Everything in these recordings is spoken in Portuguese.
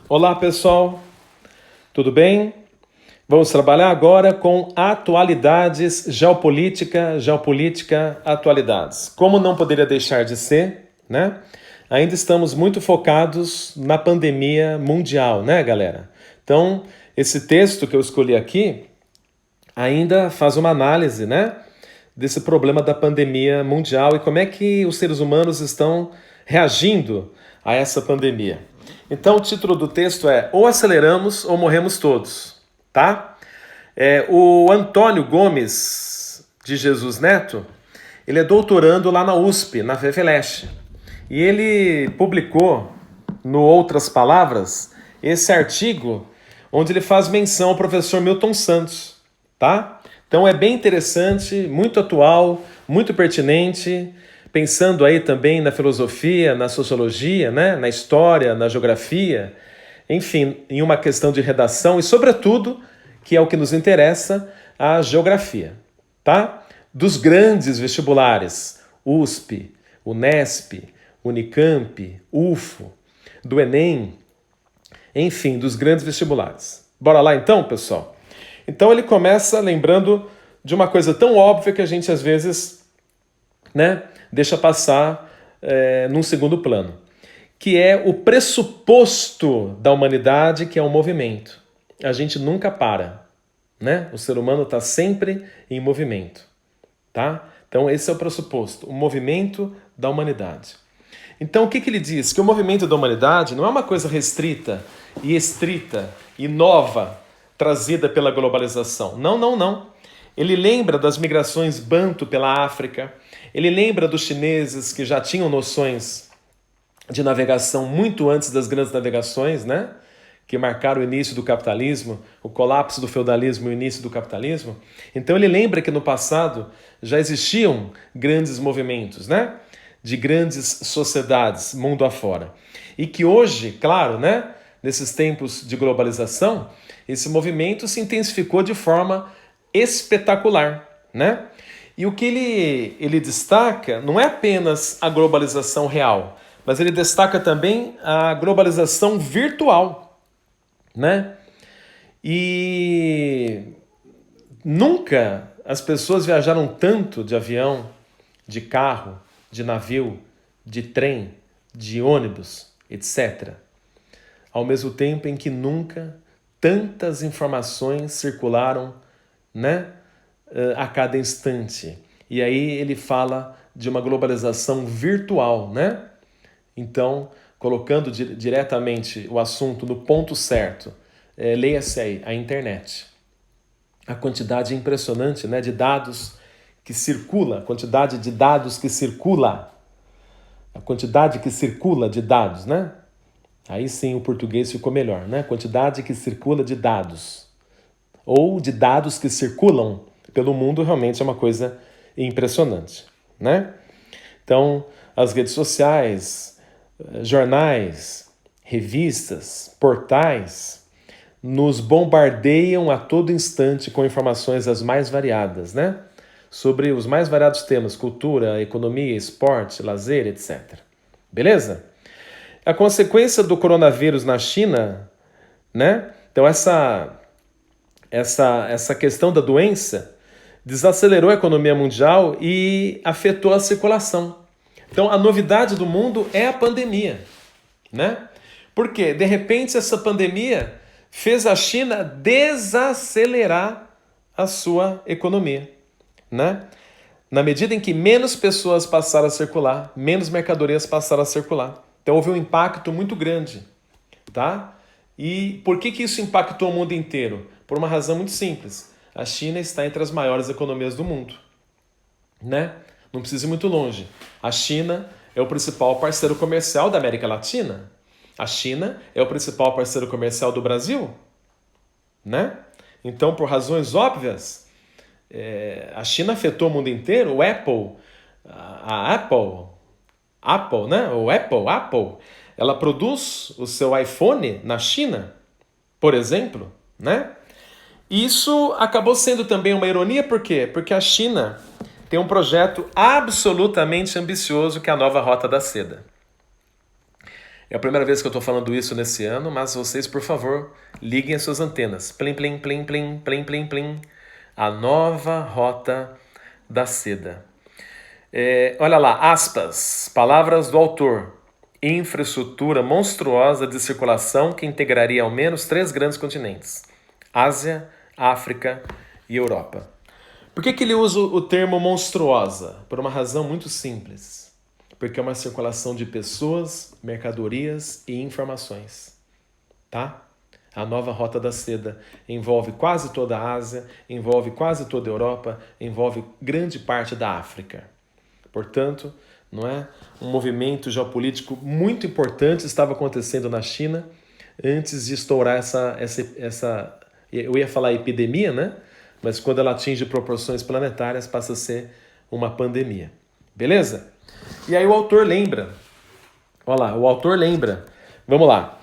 Olá pessoal, tudo bem? Vamos trabalhar agora com atualidades, geopolítica, atualidades. Como não poderia deixar de ser, né? Ainda estamos muito focados na pandemia mundial, né, galera? Então, esse texto que eu escolhi aqui ainda faz uma análise, né, desse problema da pandemia mundial e como é que os seres humanos estão reagindo a essa pandemia. Então o título do texto é Ou aceleramos ou morremos todos, tá? O Antônio Gomes de Jesus Neto, ele é doutorando lá na USP, na FEFELESH, e ele publicou, no Outras Palavras, esse artigo onde ele faz menção ao professor Milton Santos, tá? Então é bem interessante, muito atual, muito pertinente, pensando aí também na filosofia, na sociologia, né? Na história, na geografia, enfim, em uma questão de redação e, sobretudo, que é o que nos interessa, a geografia, tá? Dos grandes vestibulares, USP, Unesp, Unicamp, UFO, do Enem, enfim, dos grandes vestibulares. Bora lá então, pessoal? Então ele começa lembrando de uma coisa tão óbvia que a gente às vezes, né, deixa passar num segundo plano, que é o pressuposto da humanidade, que é o movimento. A gente nunca para, né? O ser humano está sempre em movimento, tá? Então esse é o pressuposto, o movimento da humanidade. Então o que ele diz? Que o movimento da humanidade não é uma coisa restrita e estrita e nova, trazida pela globalização. Não, não, não. Ele lembra das migrações banto pela África, ele lembra dos chineses que já tinham noções de navegação muito antes das grandes navegações, né? Que marcaram o início do capitalismo, o colapso do feudalismo e o início do capitalismo. Então ele lembra que no passado já existiam grandes movimentos, né? De grandes sociedades mundo afora. E que hoje, claro, né? Nesses tempos de globalização, esse movimento se intensificou de forma espetacular, né? E o que ele destaca não é apenas a globalização real, mas ele destaca também a globalização virtual, né? E nunca as pessoas viajaram tanto de avião, de carro, de navio, de trem, de ônibus, etc. Ao mesmo tempo em que nunca tantas informações circularam, né, a cada instante. E aí ele fala de uma globalização virtual, né? Então, colocando diretamente o assunto no ponto certo, leia-se aí a internet. A quantidade impressionante, né, de dados que circula, a quantidade de dados que circula, a quantidade que circula de dados, né? Aí sim o português ficou melhor, né? Quantidade que circula de dados. Ou de dados que circulam pelo mundo realmente é uma coisa impressionante, né? Então, as redes sociais, jornais, revistas, portais, nos bombardeiam a todo instante com informações as mais variadas, né? Sobre os mais variados temas, cultura, economia, esporte, lazer, etc. Beleza? A consequência do coronavírus na China, né? Então essa questão da doença desacelerou a economia mundial e afetou a circulação. Então a novidade do mundo é a pandemia, né? Porque de repente essa pandemia fez a China desacelerar a sua economia, né? Na medida em que menos pessoas passaram a circular, menos mercadorias passaram a circular. Então houve um impacto muito grande, tá? E por que isso impactou o mundo inteiro? Por uma razão muito simples. A China está entre as maiores economias do mundo, né? Não precisa ir muito longe. A China é o principal parceiro comercial da América Latina. A China é o principal parceiro comercial do Brasil, né? Então, por razões óbvias, a China afetou o mundo inteiro. O Apple, né? Apple, ela produz o seu iPhone na China, por exemplo, né? Isso acabou sendo também uma ironia, por quê? Porque a China tem um projeto absolutamente ambicioso que é a nova Rota da Seda. É a primeira vez que eu estou falando isso nesse ano, mas vocês, por favor, liguem as suas antenas. Plim, plim, plim, plim, plim, plim, plim. A nova rota da seda. Olha lá, aspas, palavras do autor. Infraestrutura monstruosa de circulação que integraria ao menos 3 grandes continentes: Ásia, África e Europa. Por que ele usa o termo monstruosa? Por uma razão muito simples. Porque é uma circulação de pessoas, mercadorias e informações. Tá? A nova Rota da Seda envolve quase toda a Ásia, envolve quase toda a Europa, envolve grande parte da África. Portanto, não é? Um movimento geopolítico muito importante estava acontecendo na China antes de estourar essa eu ia falar epidemia, né? Mas quando ela atinge proporções planetárias passa a ser uma pandemia. Beleza? E aí o autor lembra. Olha lá, o autor lembra. Vamos lá.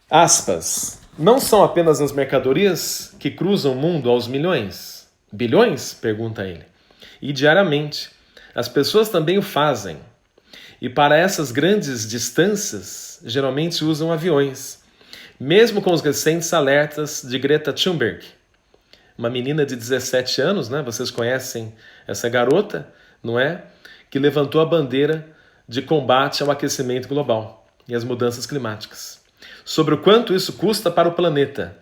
Aspas. Não são apenas as mercadorias que cruzam o mundo aos milhões? Bilhões? Pergunta ele. E diariamente. As pessoas também o fazem. E para essas grandes distâncias, geralmente usam aviões. Mesmo com os recentes alertas de Greta Thunberg, uma menina de 17 anos, né? Vocês conhecem essa garota, não é? Que levantou a bandeira de combate ao aquecimento global e às mudanças climáticas. Sobre o quanto isso custa para o planeta.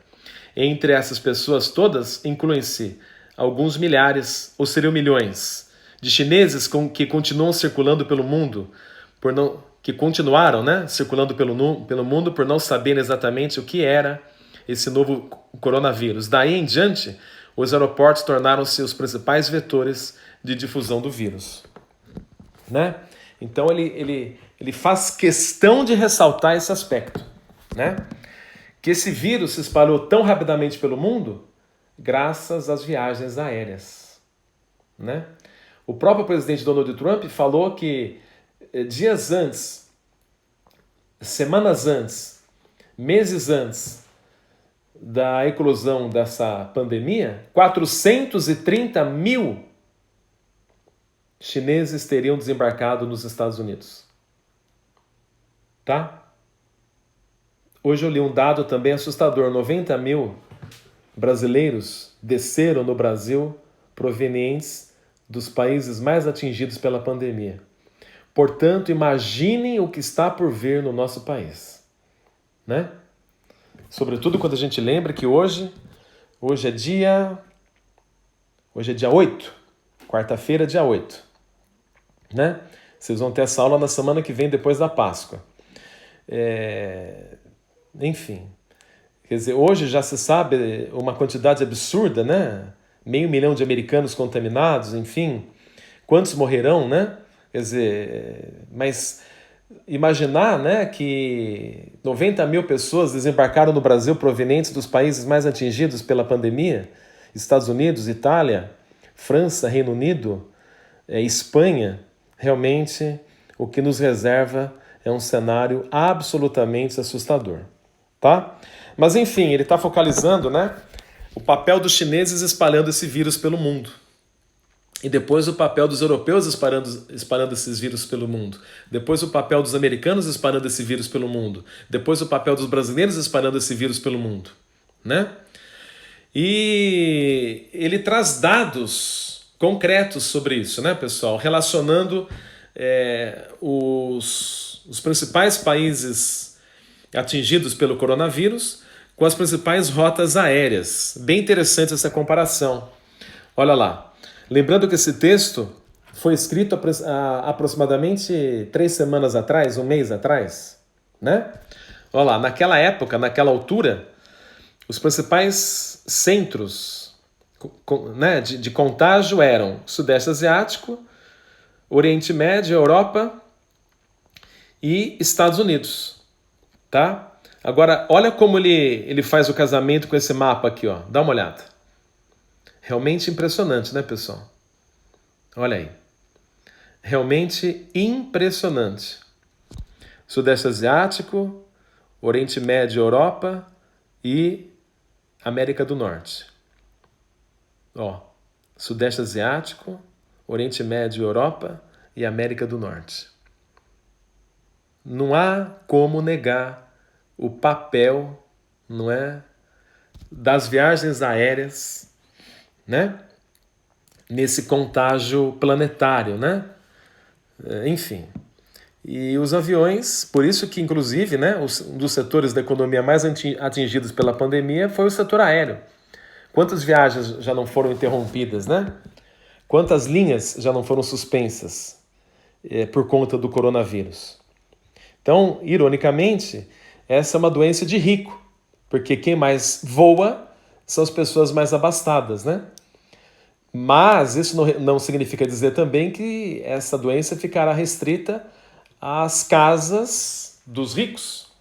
Entre essas pessoas todas, incluem-se alguns milhares, ou seriam milhões, de chineses que continuam circulando pelo mundo, que continuaram, né, circulando pelo mundo por não saberem exatamente o que era esse novo coronavírus. Daí em diante, os aeroportos tornaram-se os principais vetores de difusão do vírus. Né? Então ele faz questão de ressaltar esse aspecto. Né? Que esse vírus se espalhou tão rapidamente pelo mundo graças às viagens aéreas. Né? O próprio presidente Donald Trump falou que dias antes, semanas antes, meses antes da eclosão dessa pandemia, 430 mil chineses teriam desembarcado nos Estados Unidos. Tá? Hoje eu li um dado também assustador. 90 mil brasileiros desceram no Brasil provenientes dos países mais atingidos pela pandemia. Portanto, imaginem o que está por vir no nosso país. Né? Sobretudo quando a gente lembra que hoje é dia 8, quarta-feira, dia 8. Né? Vocês vão ter essa aula na semana que vem, depois da Páscoa. Enfim, quer dizer, hoje já se sabe uma quantidade absurda, né? 500 mil de americanos contaminados, enfim. Quantos morrerão, né? Quer dizer, mas imaginar, né, que 90 mil pessoas desembarcaram no Brasil provenientes dos países mais atingidos pela pandemia, Estados Unidos, Itália, França, Reino Unido, Espanha, realmente o que nos reserva é um cenário absolutamente assustador. Tá? Mas enfim, ele está focalizando, né, o papel dos chineses espalhando esse vírus pelo mundo. E depois o papel dos europeus espalhando esses vírus pelo mundo. Depois o papel dos americanos espalhando esse vírus pelo mundo. Depois o papel dos brasileiros espalhando esse vírus pelo mundo. Né? E ele traz dados concretos sobre isso, né, pessoal? Relacionando os principais países atingidos pelo coronavírus com as principais rotas aéreas. Bem interessante essa comparação. Olha lá. Lembrando que esse texto foi escrito há aproximadamente 3 semanas atrás, um mês atrás. Né? Olha lá, naquela época, naquela altura, os principais centros, né, de contágio eram Sudeste Asiático, Oriente Médio, Europa e Estados Unidos. Tá? Agora, olha como ele faz o casamento com esse mapa aqui, ó. Dá uma olhada. Realmente impressionante, né, pessoal? Olha aí. Realmente impressionante. Sudeste Asiático, Oriente Médio, Europa e América do Norte. Ó, Sudeste Asiático, Oriente Médio, Europa e América do Norte. não há como negar o papel, não é, das viagens aéreas, né, nesse contágio planetário, né? Enfim. E os aviões, por isso que, inclusive, né, um dos setores da economia mais atingidos pela pandemia foi o setor aéreo. Quantas viagens já não foram interrompidas, né? Quantas linhas já não foram suspensas por conta do coronavírus? Então, ironicamente, essa é uma doença de rico, porque quem mais voa são as pessoas mais abastadas, né? Mas isso não significa dizer também que essa doença ficará restrita às casas dos ricos.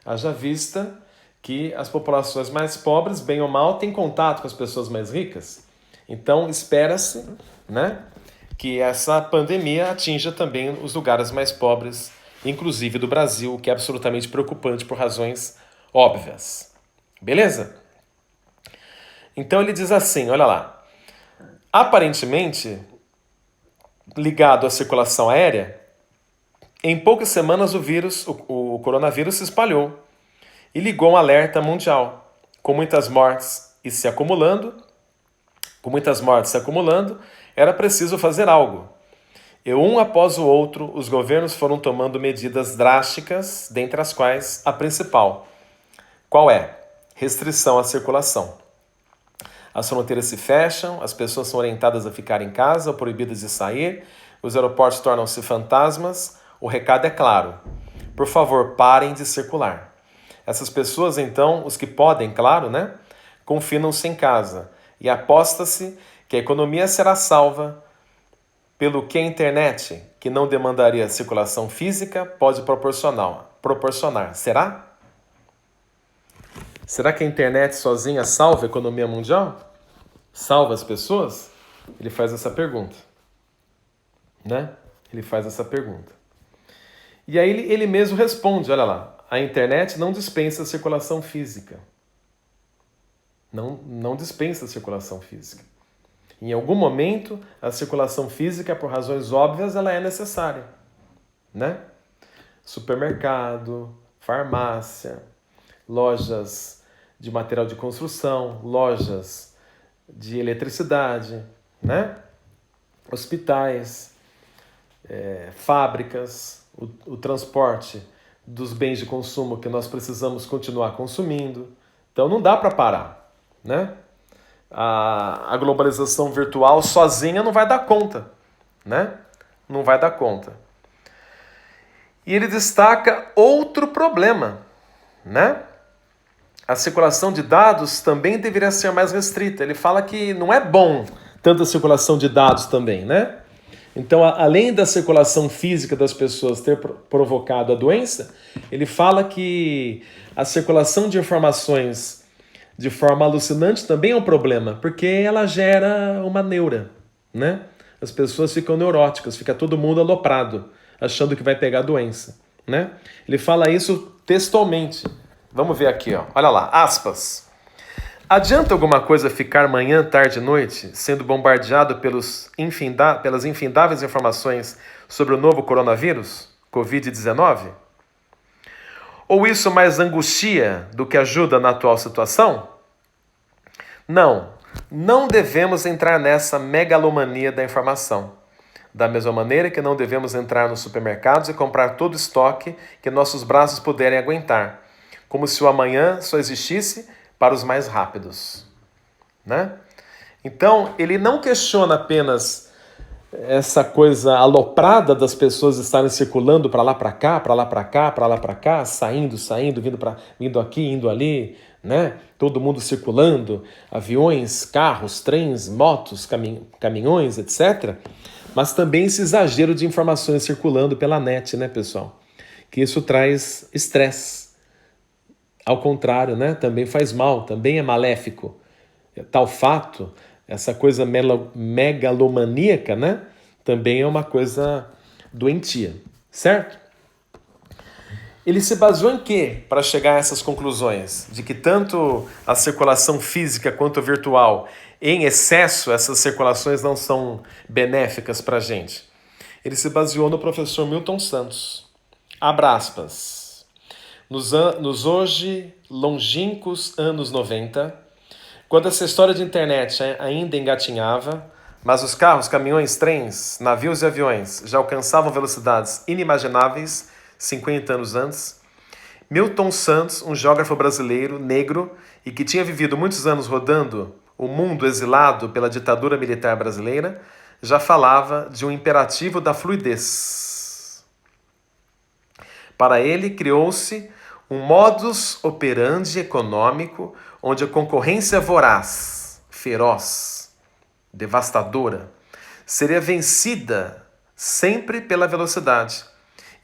Haja vista que as populações mais pobres, bem ou mal, têm contato com as pessoas mais ricas. Então, espera-se, né, que essa pandemia atinja também os lugares mais pobres, inclusive do Brasil, o que é absolutamente preocupante por razões óbvias. Beleza? Então ele diz assim, olha lá. Aparentemente, ligado à circulação aérea, em poucas semanas o coronavírus se espalhou e ligou um alerta mundial. Com muitas mortes se acumulando, era preciso fazer algo. E um após o outro, os governos foram tomando medidas drásticas, dentre as quais a principal. Qual é? Restrição à circulação. As fronteiras se fecham, as pessoas são orientadas a ficar em casa ou proibidas de sair, os aeroportos tornam-se fantasmas. O recado é claro. Por favor, parem de circular. Essas pessoas, então, os que podem, claro, né, confinam-se em casa. E aposta-se que a economia será salva pelo que a internet, que não demandaria circulação física, pode proporcionar. Será? Será que a internet sozinha salva a economia mundial? Salva as pessoas? Ele faz essa pergunta. Né? Ele faz essa pergunta. E aí ele mesmo responde, olha lá, a internet não dispensa a circulação física. Não dispensa a circulação física. Em algum momento, a circulação física, por razões óbvias, ela é necessária. Né? Supermercado, farmácia, lojas de material de construção, lojas de eletricidade, né? Hospitais, fábricas, o transporte dos bens de consumo que nós precisamos continuar consumindo. Então não dá para parar, né? A globalização virtual sozinha não vai dar conta, né? Não vai dar conta. E ele destaca outro problema, né? A circulação de dados também deveria ser mais restrita. Ele fala que não é bom tanta circulação de dados também, né? Então, além da circulação física das pessoas ter provocado a doença, ele fala que a circulação de informações de forma alucinante também é um problema, porque ela gera uma neura, né? As pessoas ficam neuróticas, fica todo mundo aloprado, achando que vai pegar a doença, né? Ele fala isso textualmente. Vamos ver aqui, ó. Olha lá, aspas. Adianta alguma coisa ficar manhã, tarde e noite sendo bombardeado pelas infindáveis informações sobre o novo coronavírus, Covid-19? Ou isso mais angustia do que ajuda na atual situação? Não devemos entrar nessa megalomania da informação. Da mesma maneira que não devemos entrar nos supermercados e comprar todo o estoque que nossos braços puderem aguentar, como se o amanhã só existisse para os mais rápidos, né? Então, ele não questiona apenas essa coisa aloprada das pessoas estarem circulando para lá, para cá, para lá, para cá, para lá, para cá, saindo, vindo aqui, indo ali, né? Todo mundo circulando, aviões, carros, trens, motos, caminhões, etc. Mas também esse exagero de informações circulando pela net, né, pessoal? Que isso traz estresse. Ao contrário, né? Também faz mal, também é maléfico. Tal fato, essa coisa megalomaníaca, né? Também é uma coisa doentia, certo? Ele se baseou em quê para chegar a essas conclusões? De que tanto a circulação física quanto a virtual, em excesso, essas circulações não são benéficas para a gente. Ele se baseou no professor Milton Santos. Abre aspas. Nos hoje longínquos anos 90, quando essa história de internet ainda engatinhava, mas os carros, caminhões, trens, navios e aviões já alcançavam velocidades inimagináveis 50 anos antes, Milton Santos, um geógrafo brasileiro, negro, e que tinha vivido muitos anos rodando o mundo exilado pela ditadura militar brasileira, já falava de um imperativo da fluidez. Para ele, criou-se um modus operandi econômico onde a concorrência voraz, feroz, devastadora, seria vencida sempre pela velocidade.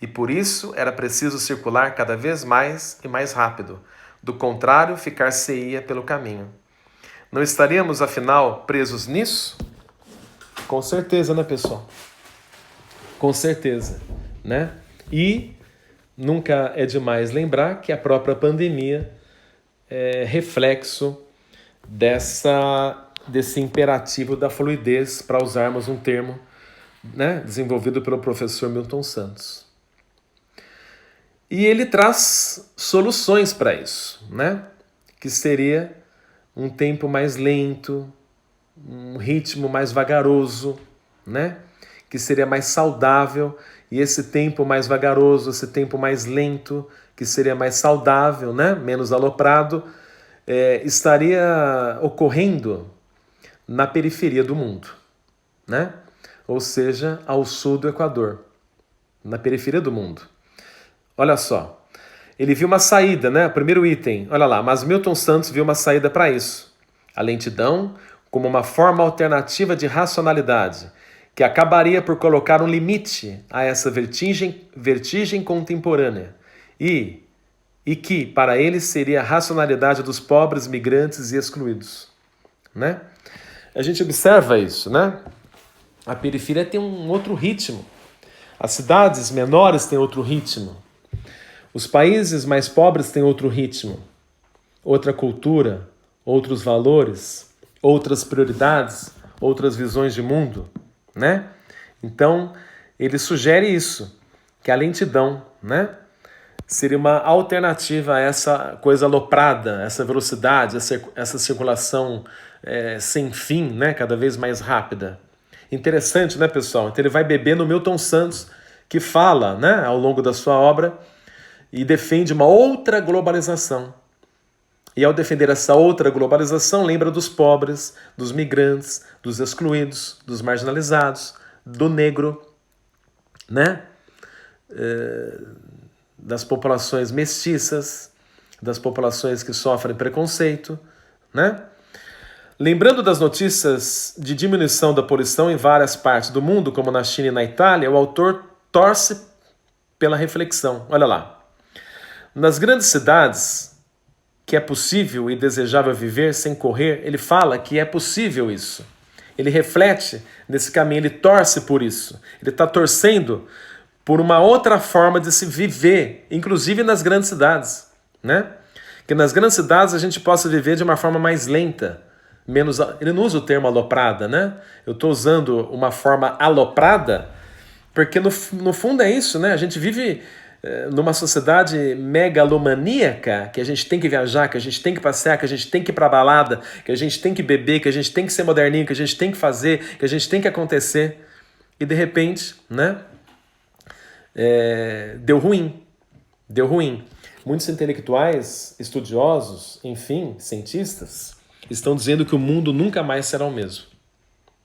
E por isso era preciso circular cada vez mais e mais rápido. Do contrário, ficar-se-ia pelo caminho. Não estaríamos, afinal, presos nisso? Com certeza, né, pessoal? Com certeza, né? E nunca é demais lembrar que a própria pandemia é reflexo desse imperativo da fluidez, para usarmos um termo, né, desenvolvido pelo professor Milton Santos. E ele traz soluções para isso, né? Que seria um tempo mais lento, um ritmo mais vagaroso, né? Que seria mais saudável, e esse tempo mais vagaroso, esse tempo mais lento, que seria mais saudável, né? Menos aloprado, estaria ocorrendo na periferia do mundo, né? Ou seja, ao sul do Equador, na periferia do mundo. Olha só, ele viu uma saída, né? Primeiro item, olha lá, mas Milton Santos viu uma saída para isso. A lentidão como uma forma alternativa de racionalidade, que acabaria por colocar um limite a essa vertigem contemporânea e que, para ele, seria a racionalidade dos pobres, migrantes e excluídos, né? A gente observa isso, né? A periferia tem um outro ritmo. As cidades menores têm outro ritmo. Os países mais pobres têm outro ritmo, outra cultura, outros valores, outras prioridades, outras visões de mundo, né? Então, ele sugere isso, que a lentidão, né, seria uma alternativa a essa coisa aloprada, essa velocidade, essa circulação sem fim, né, cada vez mais rápida. Interessante, né, pessoal? Então ele vai beber no Milton Santos, que fala, né, ao longo da sua obra, e defende uma outra globalização. E ao defender essa outra globalização, lembra dos pobres, dos migrantes, dos excluídos, dos marginalizados, do negro, né? Das populações mestiças, das populações que sofrem preconceito, né? Lembrando das notícias de diminuição da poluição em várias partes do mundo, como na China e na Itália, o autor torce pela reflexão. Olha lá. Nas grandes cidades, que é possível e desejável viver sem correr, ele fala que é possível isso. Ele reflete nesse caminho, ele torce por isso. Ele está torcendo por uma outra forma de se viver, inclusive nas grandes cidades, né? Que nas grandes cidades a gente possa viver de uma forma mais lenta, menos... Ele não usa o termo aloprada, né? Eu estou usando uma forma aloprada porque no fundo é isso, né? A gente vive numa sociedade megalomaníaca, que a gente tem que viajar, que a gente tem que passear, que a gente tem que ir pra balada, que a gente tem que beber, que a gente tem que ser moderninho, que a gente tem que fazer, que a gente tem que acontecer. E de repente, né? Deu ruim. Deu ruim. Muitos intelectuais, estudiosos, enfim, cientistas, estão dizendo que o mundo nunca mais será o mesmo.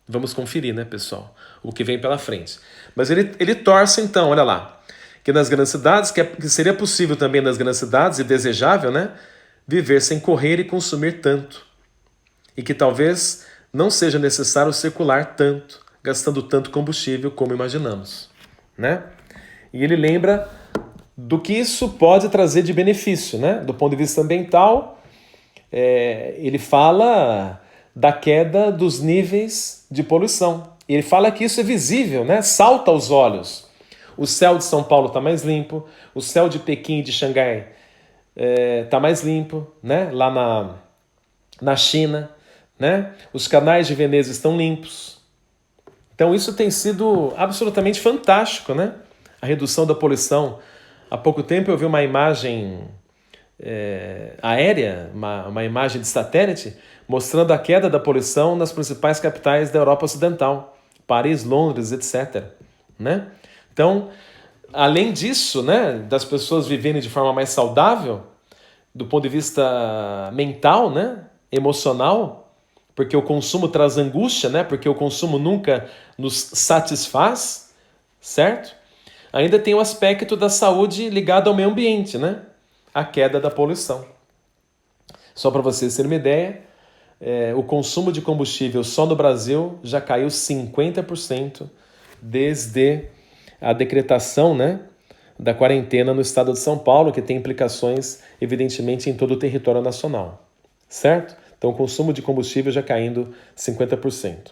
Vamos conferir, né, pessoal? O que vem pela frente. Mas ele torce, então, olha lá, que nas grandes cidades, que seria possível também nas grandes cidades, e desejável, né, viver sem correr e consumir tanto. E que talvez não seja necessário circular tanto, gastando tanto combustível como imaginamos, né? E ele lembra do que isso pode trazer de benefício, né? Do ponto de vista ambiental, ele fala da queda dos níveis de poluição. E ele fala que isso é visível, né? Salta aos olhos. O céu de São Paulo está mais limpo, o céu de Pequim e de Xangai está mais limpo, né? Lá na China, né? Os canais de Veneza estão limpos. Então isso tem sido absolutamente fantástico, né? A redução da poluição Há pouco tempo eu vi uma imagem aérea, uma imagem de satélite, mostrando a queda da poluição nas principais capitais da Europa Ocidental, Paris, Londres, etc. Né? Então, além disso, né, das pessoas viverem de forma mais saudável, do ponto de vista mental, né, emocional, porque o consumo traz angústia, né, porque o consumo nunca nos satisfaz, certo? Ainda tem o aspecto da saúde ligado ao meio ambiente, né? A queda da poluição. Só para vocês terem uma ideia, o consumo de combustível só no Brasil já caiu 50% desde a decretação, né, da quarentena no estado de São Paulo, que tem implicações, evidentemente, em todo o território nacional, certo? Então, o consumo de combustível já caindo 50%.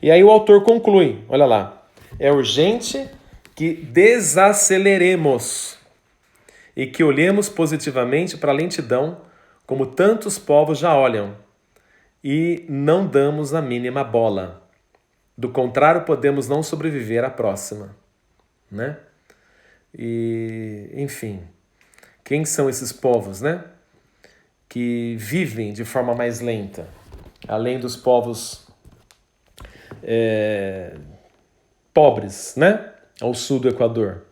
E aí o autor conclui, olha lá, é urgente que desaceleremos e que olhemos positivamente para a lentidão, como tantos povos já olham, e não damos a mínima bola. Do contrário, podemos não sobreviver à próxima, né? E, enfim, quem são esses povos, né? Que vivem de forma mais lenta, além dos povos pobres, né? Ao sul do Equador.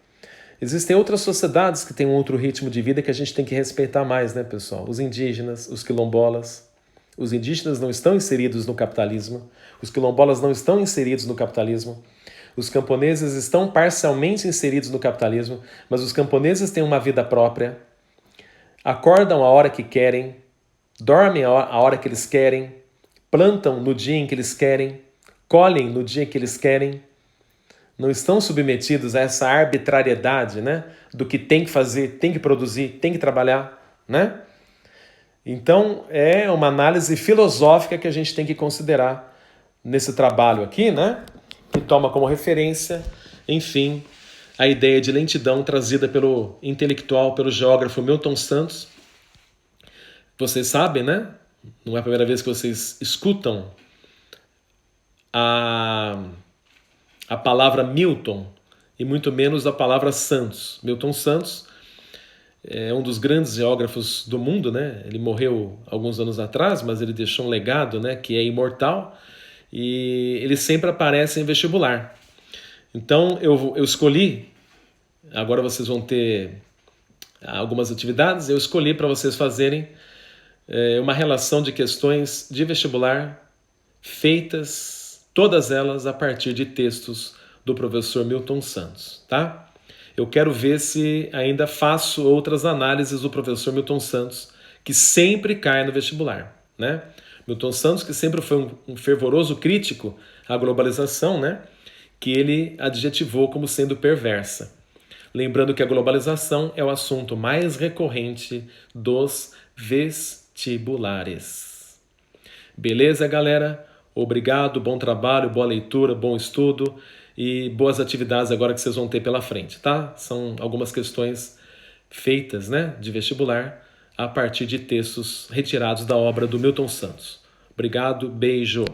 Existem outras sociedades que têm um outro ritmo de vida que a gente tem que respeitar mais, né, pessoal? Os indígenas, os quilombolas. Os indígenas não estão inseridos no capitalismo. Os quilombolas não estão inseridos no capitalismo. Os camponeses estão parcialmente inseridos no capitalismo, mas os camponeses têm uma vida própria, acordam a hora que querem, dormem a hora que eles querem, plantam no dia em que eles querem, colhem no dia que eles querem, não estão submetidos a essa arbitrariedade, né, do que tem que fazer, tem que produzir, tem que trabalhar, né? Então, é uma análise filosófica que a gente tem que considerar nesse trabalho aqui, né? Que toma como referência, enfim, a ideia de lentidão trazida pelo intelectual, pelo geógrafo Milton Santos. Vocês sabem, né? Não é a primeira vez que vocês escutam a palavra Milton, e muito menos a palavra Santos. Milton Santos é um dos grandes geógrafos do mundo, né? Ele morreu alguns anos atrás, mas ele deixou um legado, né, que é imortal, e ele sempre aparece em vestibular. Então eu escolhi, agora vocês vão ter algumas atividades, eu escolhi para vocês fazerem uma relação de questões de vestibular feitas, todas elas a partir de textos do professor Milton Santos, tá? Eu quero ver se ainda faço outras análises do professor Milton Santos, que sempre cai no vestibular, né? Milton Santos, que sempre foi um fervoroso crítico à globalização, né? Que ele adjetivou como sendo perversa. Lembrando que a globalização é o assunto mais recorrente dos vestibulares. Beleza, galera? Obrigado, bom trabalho, boa leitura, bom estudo e boas atividades agora que vocês vão ter pela frente, tá? São algumas questões feitas, né, de vestibular a partir de textos retirados da obra do Milton Santos. Obrigado, beijo!